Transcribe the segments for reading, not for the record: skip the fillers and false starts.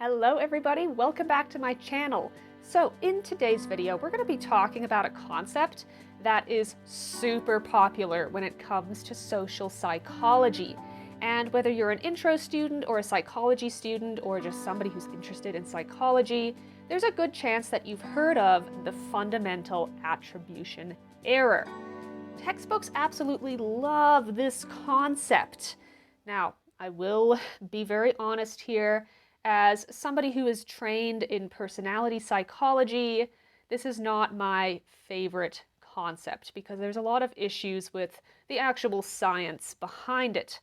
Hello everybody, welcome back to my channel. So in today's video, we're going to be talking about a concept that is super popular when it comes to social psychology. And whether you're an intro student or a psychology student or just somebody who's interested in psychology, there's a good chance that you've heard of the fundamental attribution error. Textbooks absolutely love this concept. Now, I will be very honest here. As somebody who is trained in personality psychology, this is not my favorite concept because there's a lot of issues with the actual science behind it.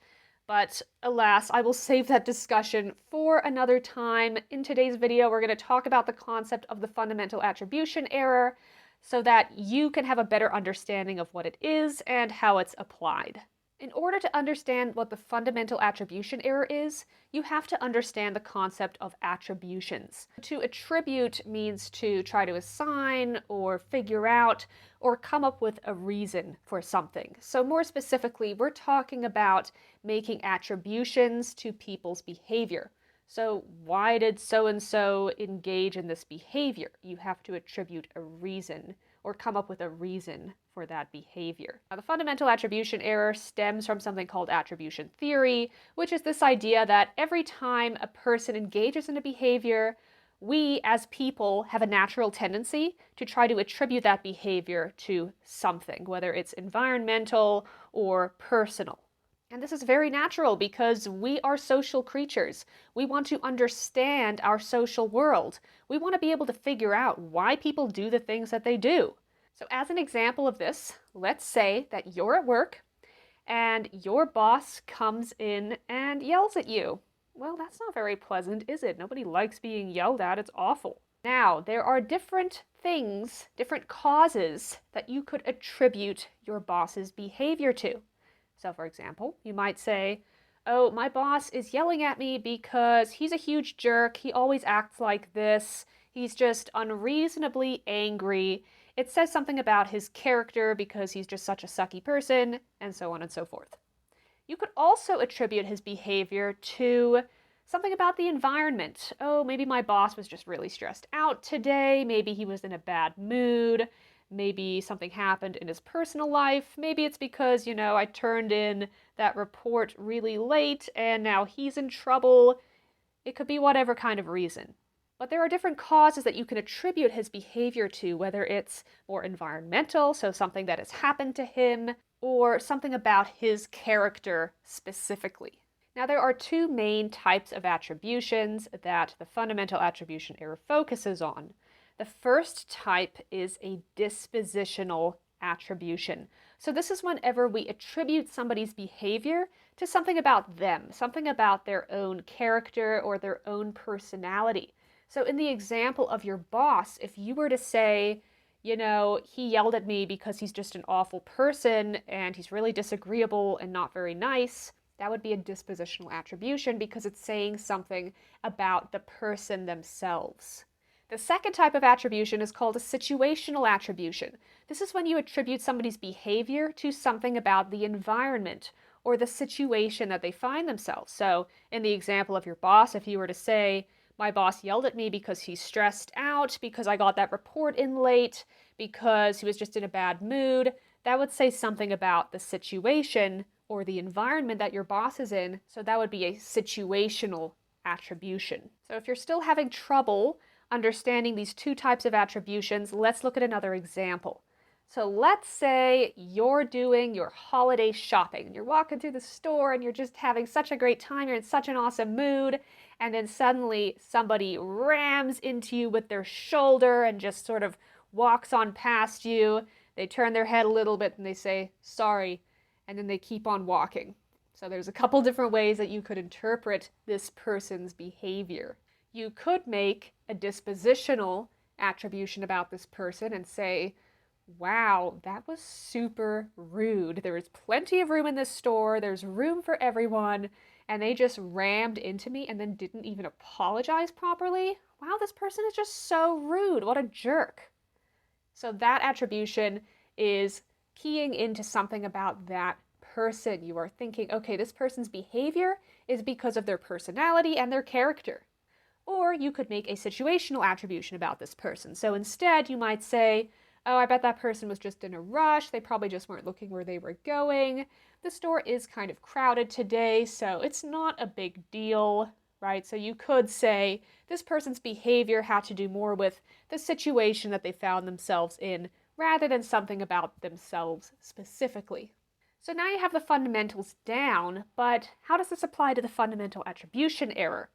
But alas, I will save that discussion for another time. In today's video, we're going to talk about the concept of the fundamental attribution error so that you can have a better understanding of what it is and how it's applied. In order to understand what the fundamental attribution error is, you have to understand the concept of attributions. To attribute means to try to assign or figure out or come up with a reason for something. So more specifically, we're talking about making attributions to people's behavior. So why did so-and-so engage in this behavior? You have to attribute a reason or come up with a reason for that behavior. Now, the fundamental attribution error stems from something called attribution theory, which is this idea that every time a person engages in a behavior, we as people have a natural tendency to try to attribute that behavior to something, whether it's environmental or personal. And this is very natural because we are social creatures. We want to understand our social world. We want to be able to figure out why people do the things that they do. So as an example of this, let's say that you're at work and your boss comes in and yells at you. Well, that's not very pleasant, is it? Nobody likes being yelled at. It's awful. Now, there are different things, different causes that you could attribute your boss's behavior to. So for example, you might say, oh, my boss is yelling at me because he's a huge jerk. He always acts like this. He's just unreasonably angry. It says something about his character because he's just such a sucky person, and so on and so forth. You could also attribute his behavior to something about the environment. Oh, maybe my boss was just really stressed out today. Maybe he was in a bad mood. Maybe something happened in his personal life. Maybe it's because, I turned in that report really late and now he's in trouble. It could be whatever kind of reason. But there are different causes that you can attribute his behavior to, whether it's more environmental, so something that has happened to him, or something about his character specifically. Now, there are two main types of attributions that the fundamental attribution error focuses on. The first type is a dispositional attribution. So this is whenever we attribute somebody's behavior to something about them, something about their own character or their own personality. So in the example of your boss, if you were to say, he yelled at me because he's just an awful person and he's really disagreeable and not very nice, that would be a dispositional attribution because it's saying something about the person themselves. The second type of attribution is called a situational attribution. This is when you attribute somebody's behavior to something about the environment or the situation that they find themselves. So in the example of your boss, if you were to say, my boss yelled at me because he's stressed out, because I got that report in late, because he was just in a bad mood, that would say something about the situation or the environment that your boss is in. So that would be a situational attribution. So if you're still having trouble understanding these two types of attributions, let's look at another example. So let's say you're doing your holiday shopping and you're walking through the store and you're just having such a great time, you're in such an awesome mood, and then suddenly somebody rams into you with their shoulder and just sort of walks on past you. They turn their head a little bit and they say, sorry, and then they keep on walking. So there's a couple different ways that you could interpret this person's behavior. You could make a dispositional attribution about this person and say, wow, that was super rude. There is plenty of room in this store. There's room for everyone. And they just rammed into me and then didn't even apologize properly. Wow, this person is just so rude. What a jerk. So that attribution is keying into something about that person. You are thinking, okay, this person's behavior is because of their personality and their character. Or Or you could make a situational attribution about this person. So instead, you might say, oh, I bet that person was just in a rush. They probably just weren't looking where they were going. The store is kind of crowded today, so it's not a big deal, right? So you could say this person's behavior had to do more with the situation that they found themselves in rather than something about themselves specifically. So now you have the fundamentals down, but how does this apply to the fundamental attribution error?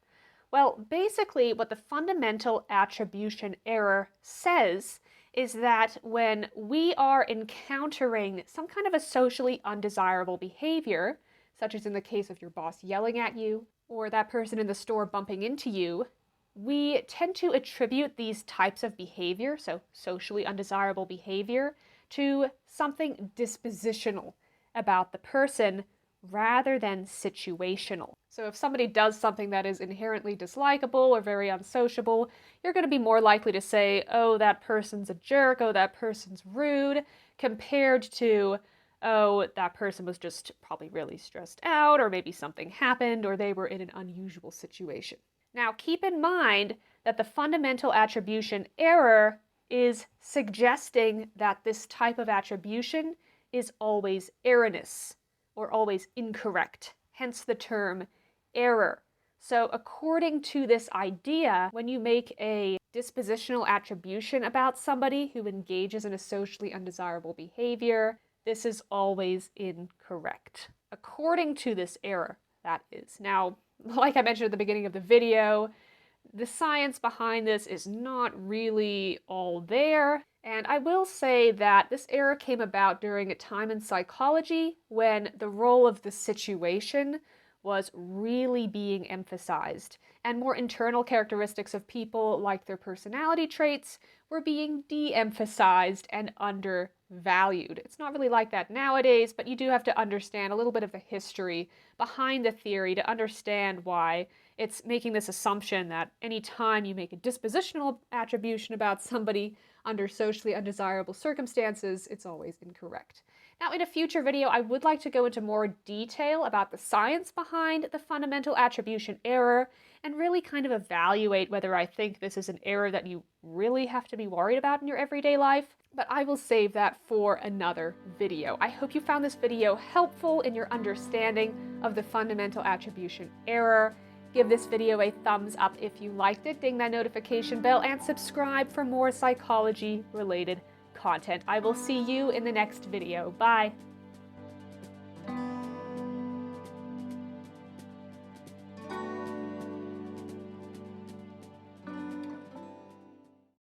Well, basically what the fundamental attribution error says is that when we are encountering some kind of a socially undesirable behavior, such as in the case of your boss yelling at you, or that person in the store bumping into you, we tend to attribute these types of behavior, so socially undesirable behavior, to something dispositional about the person rather than situational. So if somebody does something that is inherently dislikable or very unsociable, you're going to be more likely to say, oh, that person's a jerk, oh, that person's rude, compared to, oh, that person was just probably really stressed out, or maybe something happened, or they were in an unusual situation. Now, keep in mind that the fundamental attribution error is suggesting that this type of attribution is always erroneous or always incorrect, hence the term error. So according to this idea, when you make a dispositional attribution about somebody who engages in a socially undesirable behavior, this is always incorrect. According to this error, that is. Now, like I mentioned at the beginning of the video, the science behind this is not really all there. And I will say that this error came about during a time in psychology when the role of the situation was really being emphasized, and more internal characteristics of people, like their personality traits, were being de-emphasized and undervalued. It's not really like that nowadays, but you do have to understand a little bit of the history behind the theory to understand why it's making this assumption that anytime you make a dispositional attribution about somebody under socially undesirable circumstances, it's always incorrect. Now, in a future video, I would like to go into more detail about the science behind the fundamental attribution error and really kind of evaluate whether I think this is an error that you really have to be worried about in your everyday life. But I will save that for another video. I hope you found this video helpful in your understanding of the fundamental attribution error. Give this video a thumbs up if you liked it, ding that notification bell, and subscribe for more psychology-related content. I will see you in the next video. Bye!